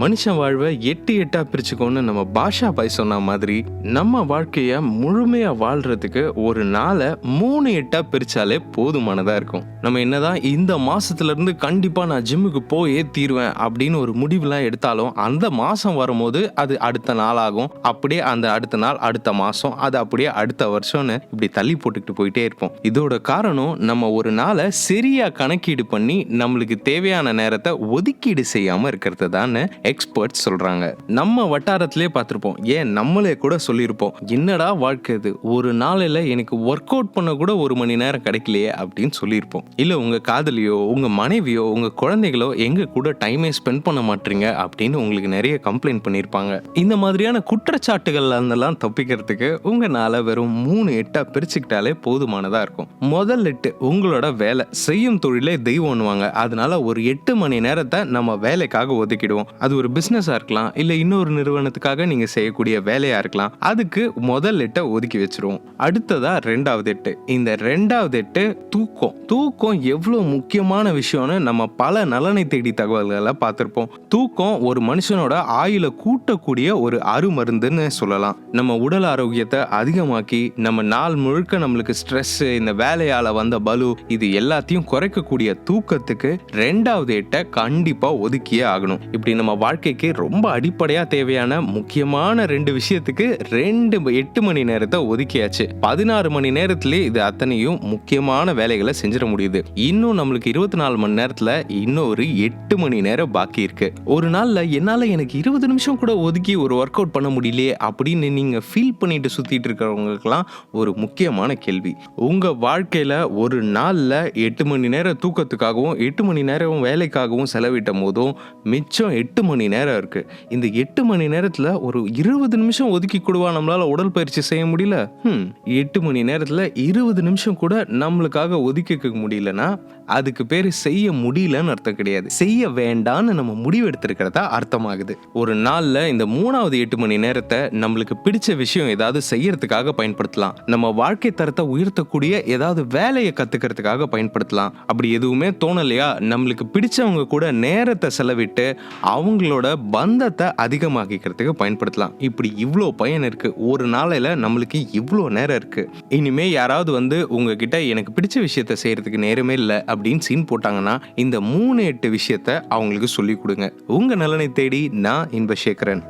மனுஷன் வாழ்வை 8 பிரிச்சுக்கோன்னு நம்ம பாஷா பாய் சொன்ன மாதிரி நம்ம வாழ்க்கைய முழுமையா வாழ்றதுக்கு ஒரு நாளை 3 பிரிச்சாலே போதுமானதா இருக்கும். நம்ம என்னதான் இந்த மாசத்துல இருந்து கண்டிப்பா நான் ஜிம்முக்கு போயே தீருவேன் அப்படின்னு ஒரு முடிவுலாம் எடுத்தாலும் அந்த மாசம் வரும்போது அது அடுத்த நாள் ஆகும். அப்படியே அந்த அடுத்த நாள் அடுத்த மாசம், அது அப்படியே அடுத்த வருஷம்னு இப்படி தள்ளி போட்டுக்கிட்டு போயிட்டே இருப்போம். இதோட காரணம் நம்ம ஒரு நாளை சரியா கணக்கீடு பண்ணி நம்மளுக்கு தேவையான நேரத்தை ஒதுக்கீடு செய்யாம இருக்கிறது தான் எக்ஸ்பர்ட்ஸ் சொல்றாங்க. நம்ம வட்டாரத்திலே பார்த்திருப்போம், ஏன் நம்மளே கூட சொல்லியிருப்போம், என்னடா வாழ்க்கை இது, ஒரு நாளில் எனக்கு ஒர்க் அவுட் பண்ண கூட 1 மணி நேரம் கிடைக்கலையே அப்படின்னு சொல்லியிருப்போம். இல்ல உங்க காதலியோ உங்க மனைவியோ உங்க குழந்தைகளோ எங்க கூட டைமே ஸ்பெண்ட் பண்ண மாட்டீங்க அப்படின்னு உங்களுக்கு நிறைய கம்ப்ளைண்ட் பண்ணியிருப்பாங்க. இந்த மாதிரியான குற்றச்சாட்டுகள்ல இருந்தெல்லாம் தப்பிக்கிறதுக்கு உங்களால வெறும் 3 பிரிச்சுக்கிட்டாலே போதுமானதா இருக்கும். முதல் 8 உங்களோட வேலை, செய்யும் தொழிலே தெய்வம்னுவாங்க. அதனால ஒரு 8 மணி நேரத்தை நம்ம வேலைக்காக ஒதுக்கிடுவோம். அது ஒரு பிசினஸா இருக்கலாம், இல்ல இன்னொரு நிறுவனத்துக்காக நீங்க செய்யக்கூடிய வேலையா இருக்கலாம். அதுக்கு முதல் 8 ஒதுக்கி வச்சிருவோம். அடுத்ததா 2வது 8. இந்த 2வது 8 தூக்கம். தூக்கம் எவ்வளவு முக்கியமான விஷயம்னு நம்ம பல நலனை தேடி தகவல்களை பார்த்திருப்போம். தூக்கம் ஒரு மனுஷனோட ஆயுளை கூட்டக்கூடிய ஒரு அருமருந்துன்னு சொல்லலாம். நம்ம உடல் ஆரோக்கியத்தை அதிகமாக்கி நம்ம நாள் முழுக்க நம்மளுக்கு ஸ்ட்ரெஸ், இந்த வேலையால வந்த பலு, இது எல்லாத்தையும் குறைக்கக்கூடிய தூக்கத்துக்கு 2வது 8 கண்டிப்பா ஒதுக்கியே ஆகணும். இப்படி நம்ம வாழ்க்கைக்கு ரொம்ப அடிப்படையா தேவையான முக்கியமான 2 விஷயத்துக்கு 8 மணி நேரத்தை ஒதுக்கியாச்சு. 16 மணி நேரத்திலே இது அத்தனையும் முக்கியமான வேலைகளை செஞ்சிட முடியுது. இன்னும் நம்மளுக்கு 24 மணி நேரத்துல இன்னொரு 8 மணி நேரம் பாக்கி இருக்கு. ஒரு நாள்ல என்னால எனக்கு 20 நிமிஷம் கூட ஒதுக்கி ஒரு ஒர்க் அவுட் பண்ண முடியலையே அப்படின்னு நீங்க ஃபீல் பண்ணிட்டு சுத்திட்டு இருக்கிறவங்களுக்குலாம் ஒரு முக்கியமான கேள்வி. உங்க வாழ்க்கையில ஒரு நாள்ல 8 மணி நேரம் தூக்கத்துக்காகவும் 8 மணி நேரம் வேலைக்காகவும் செலவிட்டும் போதும் மிச்சம் 8 மணி நேரம் இருக்கு. இந்த 8 மணி நேரத்துல ஒரு 20 நிமிஷம் ஒதுக்கி கூடவா நம்மளால உடற்பயிற்சி செய்ய முடியல? 8 மணி நேரத்துல 20 நிமிஷம் கூட நம்மளுக்காக ஒதுக்கிக்க முடியலன்னா அதுக்கு பேரு செய்ய முடியலன்னு அர்த்தம் கிடையாது, செய்ய வேண்டான்னு நம்ம முடிவு எடுத்திருக்கிறதா அர்த்தமாகுது. ஒரு நாள்ல இந்த 3வது 8 மணி நேரத்தை நம்மளுக்கு பிடிச்ச விஷயம் ஏதாவது செய்யறதுக்காக பயன்படுத்தலாம். நம்ம வாழ்க்கை தரத்தை உயர்த்தக்கூடிய ஏதாவது வேலையை கத்துக்கிறதுக்காக பயன்படுத்தலாம். அப்படி எதுவுமே தோணலையா, நம்மளுக்கு பிடிச்சவங்க கூட நேரத்தை செலவிட்டு அவங்களோட பந்தத்தை அதிகமாக்கிக்கிறதுக்கு பயன்படுத்தலாம். இப்படி இவ்வளோ பயன் இருக்கு. ஒரு நாளையில நம்மளுக்கு இவ்வளோ நேரம் இருக்கு. இனிமே யாராவது வந்து உங்ககிட்ட எனக்கு பிடிச்ச விஷயத்த செய்யறதுக்கு நேரமே இல்லை அப்படின்னு சீன் போட்டாங்கன்னா இந்த 3-8 விஷயத்த அவங்களுக்கு சொல்லி கொடுங்க. உங்க நலனை தேடி நான் இன்பசேகரன்.